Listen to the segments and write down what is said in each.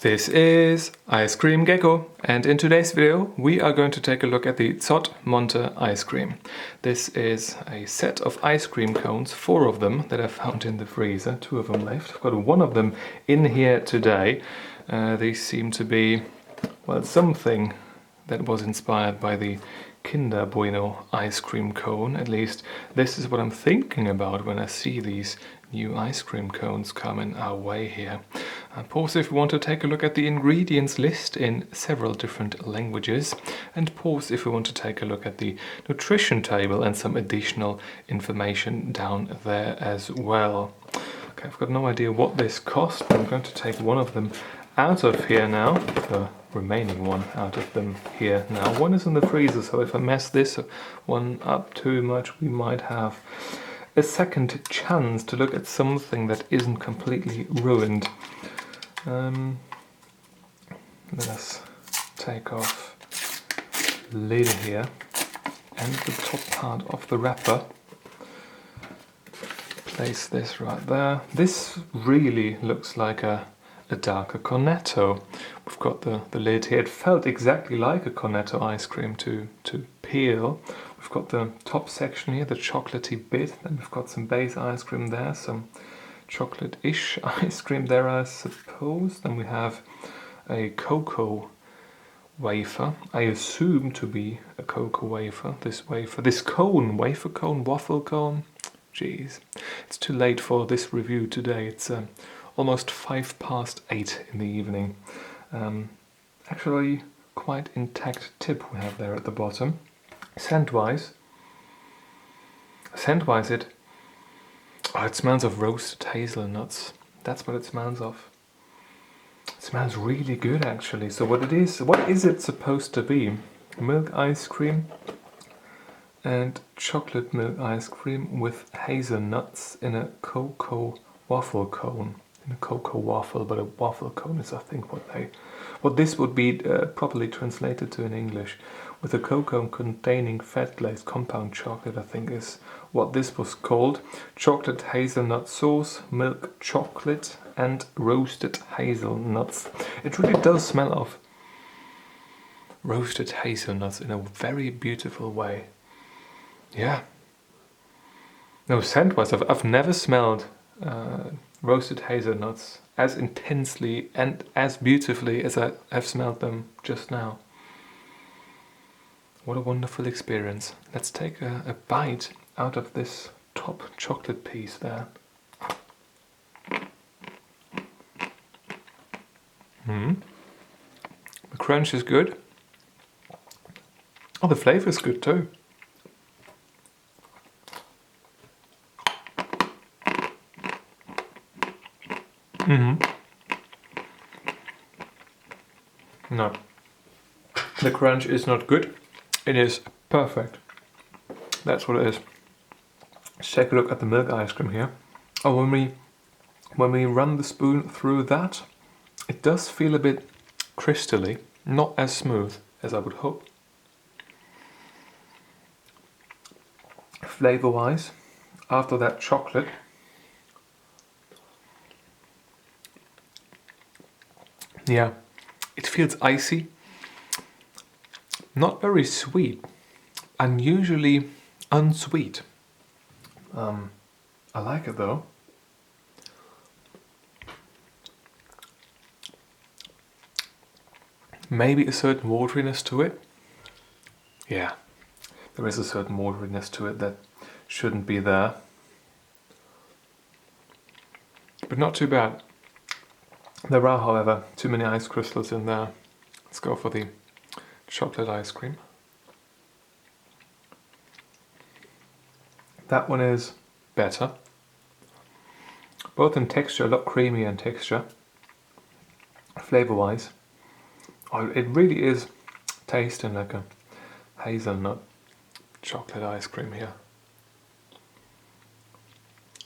This is Ice Cream Gecko, and in today's video we are going to take a look at the Zott Monte ice cream. This is a set of ice cream cones, 4 of them that I found in the freezer, 2 of them left. I've got one of them in here today. These seem to be, well, something that was inspired by the Kinder Bueno ice cream cone. At least this is what I'm thinking about when I see these new ice cream cones coming our way here. Pause if you want to take a look at the ingredients list in several different languages, and pause if you want to take a look at the nutrition table and some additional information down there as well. Okay, I've got no idea what this cost, but I'm going to take one of them out of here now, the remaining one out of them here now. One is in the freezer, so if I mess this one up too much, we might have a second chance to look at something that isn't completely ruined. Let us take off the lid here and the top part of the wrapper. Place this right there. This really looks like a darker cornetto. We've got the lid here. It felt exactly like a cornetto ice cream to peel. We've got the top section here, the chocolatey bit. Then we've got some base ice cream there, some chocolate-ish ice cream there, I suppose. Then we have a cocoa wafer. I assume to be a cocoa wafer. This cone, wafer cone, waffle cone. Jeez, it's too late for this review today. It's almost 8:05 in the evening. Actually, quite intact tip we have there at the bottom. Scent-wise, it smells of roasted hazelnuts. That's what it smells of. It smells really good, actually. So what is it supposed to be? Milk ice cream and chocolate milk ice cream with hazelnuts in a cocoa waffle cone. In a cocoa waffle, but a waffle cone is, I think, what this would be properly translated to in English. With a cocoa containing fat glazed compound chocolate, I think is what this was called. Chocolate hazelnut sauce, milk chocolate, and roasted hazelnuts. It really does smell of roasted hazelnuts in a very beautiful way. Yeah. No, scent-wise, I've never smelled roasted hazelnuts as intensely and as beautifully as I have smelled them just now. What a wonderful experience. Let's take a bite out of this top chocolate piece there. The crunch is good. Oh, the flavor is good too. No, the crunch is not good. It is perfect. That's what it is. Let's take a look at the milk ice cream here. Oh, when we run the spoon through that, it does feel a bit crystally, not as smooth as I would hope. Flavor-wise, after that chocolate, yeah, it feels icy, not very sweet, unusually unsweet. I like it though. Maybe a certain wateriness to it. Yeah, there is a certain wateriness to it that shouldn't be there. But not too bad. There are, however, too many ice crystals in there. Let's go for the chocolate ice cream. That one is better. Both in texture, a lot creamier in texture. Flavor-wise, it really is tasting like a hazelnut chocolate ice cream here.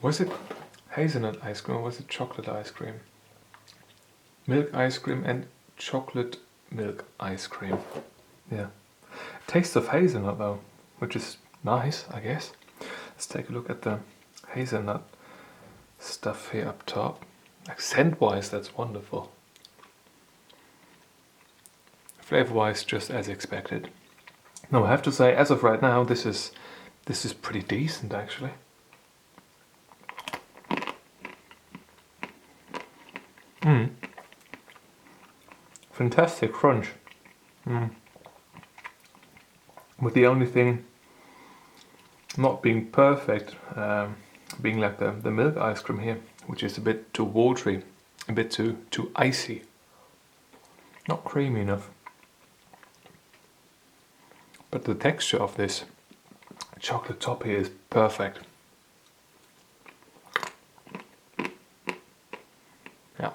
Was it hazelnut ice cream or was it chocolate ice cream? Milk ice cream and chocolate milk ice cream. Yeah. Taste of hazelnut though, which is nice, I guess. Let's take a look at the hazelnut stuff here up top. Like scent-wise, that's wonderful. flavor-wise, just as expected. Now I have to say, as of right now, this is pretty decent actually. Fantastic crunch. With the only thing not being perfect, being like the milk ice cream here, which is a bit too watery, a bit too icy. Not creamy enough. But the texture of this chocolate top here is perfect. Yeah.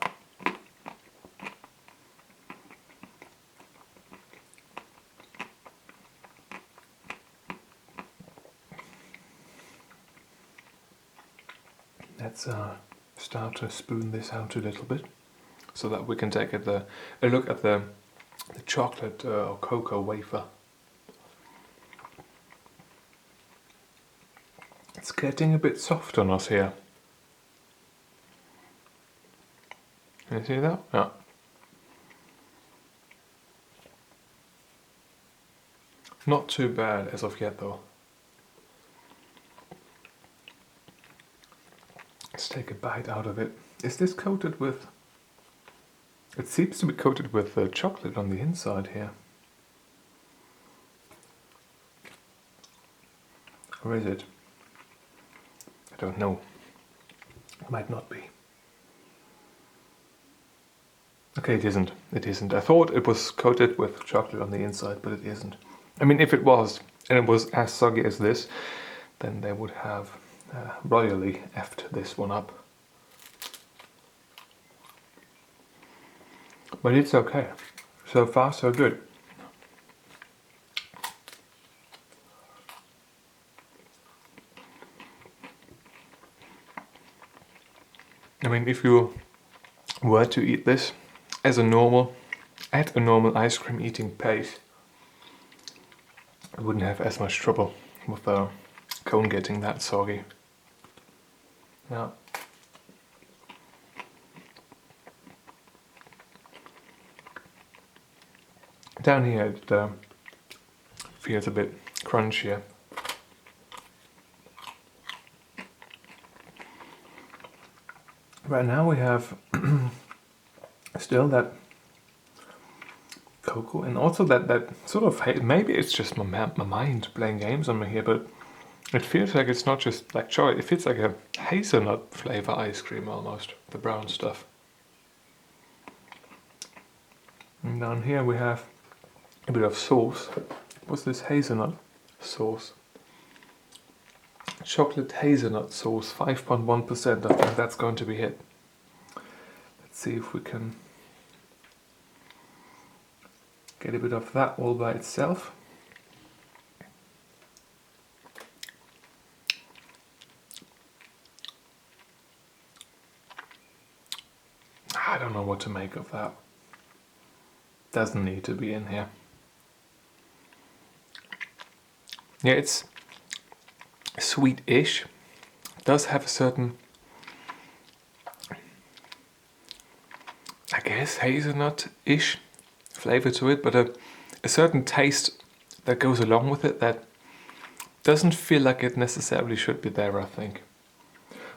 Let's start to spoon this out a little bit, so that we can take a look at the chocolate or cocoa wafer. It's getting a bit soft on us here. Can you see that? Yeah. Not too bad as of yet though. Let's take a bite out of it. Is this coated with... It seems to be coated with chocolate on the inside here. Or is it? I don't know. It might not be. Okay, it isn't. It isn't. I thought it was coated with chocolate on the inside, but it isn't. I mean, if it was, and it was as soggy as this, then they would have royally effed this one up. But it's okay. So far, so good. I mean, if you were to eat this as at a normal ice cream eating pace, I wouldn't have as much trouble with the cone getting that soggy. Yeah. Down here it feels a bit crunchier. Right now we have still that cocoa, and also that sort of, maybe it's just my mind playing games on me here, but it feels like it's not just like chocolate, it feels like a hazelnut flavor ice cream almost, the brown stuff. And down here we have a bit of sauce. What's this hazelnut sauce? Chocolate hazelnut sauce, 5.1%. I think that's going to be it. Let's see if we can get a bit of that all by itself. I don't know what to make of that. Doesn't need to be in here. Yeah, it's sweet-ish. It does have a certain, I guess, hazelnut-ish flavor to it, but a certain taste that goes along with it that doesn't feel like it necessarily should be there, I think.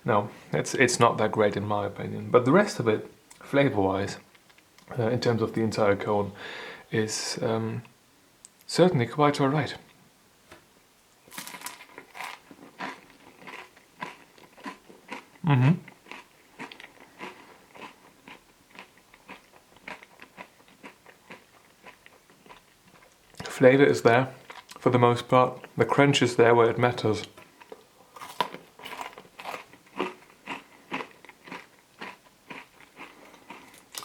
No, it's not that great in my opinion, but the rest of it, flavor-wise, in terms of the entire cone, is certainly quite alright. Flavor is there for the most part. The crunch is there where it matters.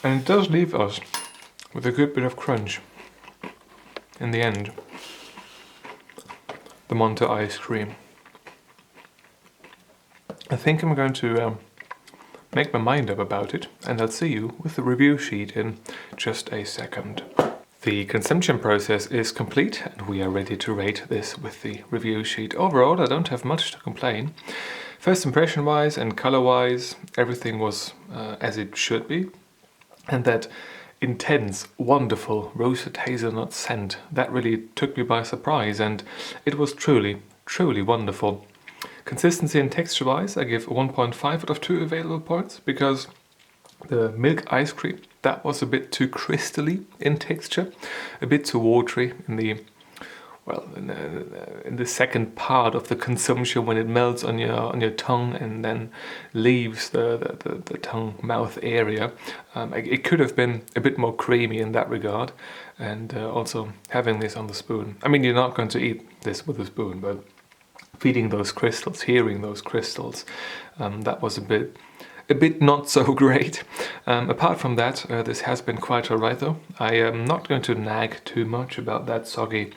And it does leave us with a good bit of crunch in the end. The Monte ice cream. I think I'm going to make my mind up about it, and I'll see you with the review sheet in just a second. The consumption process is complete, and we are ready to rate this with the review sheet. Overall, I don't have much to complain. First impression wise and color wise, everything was as it should be, and that intense, wonderful roasted hazelnut scent. That really took me by surprise, and it was truly, truly wonderful. Consistency and texture wise, I give 1.5 out of 2 available points, because the milk ice cream, that was a bit too crystally in texture, a bit too watery in the, well, in the second part of the consumption, when it melts on your tongue and then leaves the tongue mouth area. It could have been a bit more creamy in that regard, and also having this on the spoon. I mean, you're not going to eat this with a spoon, but feeding those crystals, hearing those crystals, that was a bit not so great. Apart from that, this has been quite alright though. I am not going to nag too much about that soggy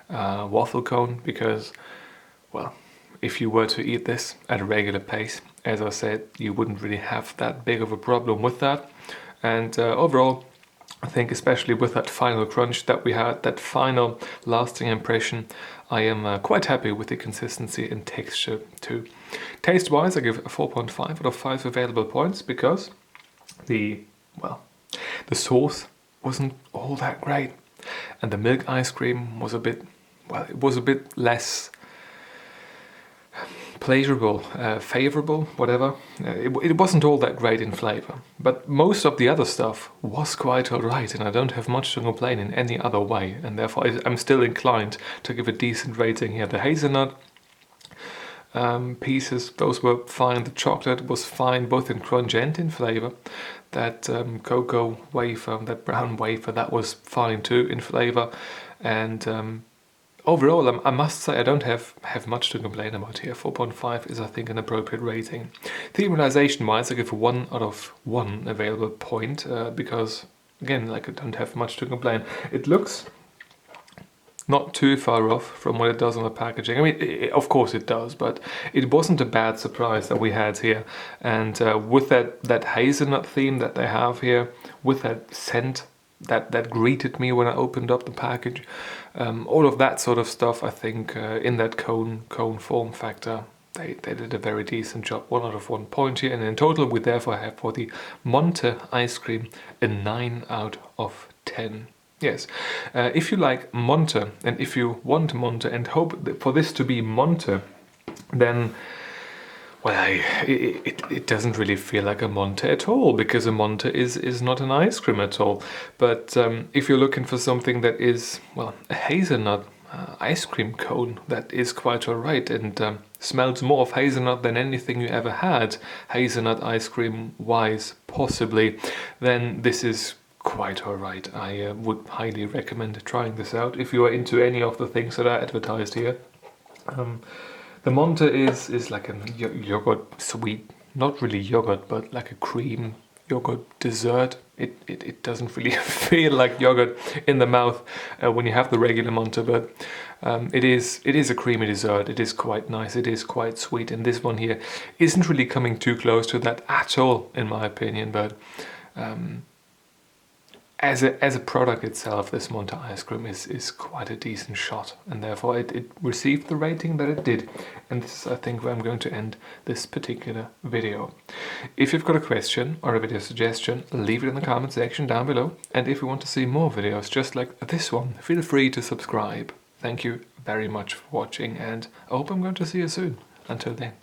waffle cone, because, well, if you were to eat this at a regular pace, as I said, you wouldn't really have that big of a problem with that. And overall, I think especially with that final crunch that we had, that final lasting impression, I am quite happy with the consistency and texture too. Taste-wise, I give a 4.5 out of 5 available points, because the sauce wasn't all that great, and the milk ice cream was a bit, well, it was a bit less pleasurable, favorable, whatever. It wasn't all that great in flavor, but most of the other stuff was quite alright, and I don't have much to complain in any other way, and therefore I'm still inclined to give a decent rating here. The hazelnut pieces, those were fine. The chocolate was fine, both in crunch and in flavor. That cocoa wafer, that brown wafer, that was fine too in flavor. And overall, I must say I don't have much to complain about here. 4.5 is, I think, an appropriate rating. Thematization wise, I give 1 out of 1 available point, because, again, like, I don't have much to complain. It looks not too far off from what it does on the packaging. I mean, of course it does, but it wasn't a bad surprise that we had here. And with that hazelnut theme that they have here, with that scent that greeted me when I opened up the package, all of that sort of stuff, I think in that cone form factor, they did a very decent job. 1 out of 1 point here, and in total we therefore have for the Monte ice cream a 9 out of 10. Yes, if you like Monte, and if you want Monte and hope for this to be Monte, then, well, it doesn't really feel like a Monte at all, because a Monte is not an ice cream at all. But if you're looking for something that is, well, a hazelnut ice cream cone that is quite alright, and smells more of hazelnut than anything you ever had, hazelnut ice cream wise possibly, then this is quite alright. I would highly recommend trying this out if you are into any of the things that are advertised here. The Monte is like a yogurt sweet, not really yogurt, but like a cream yogurt dessert. It doesn't really feel like yogurt in the mouth when you have the regular Monte, but it is a creamy dessert. It is quite nice. It is quite sweet, and this one here isn't really coming too close to that at all, in my opinion. But as a product itself, this Monte ice cream is quite a decent shot, and therefore it received the rating that it did. And this is, I think, where I'm going to end this particular video. If you've got a question or a video suggestion, leave it in the comment section down below. And if you want to see more videos just like this one, feel free to subscribe. Thank you very much for watching, and I hope I'm going to see you soon. Until then.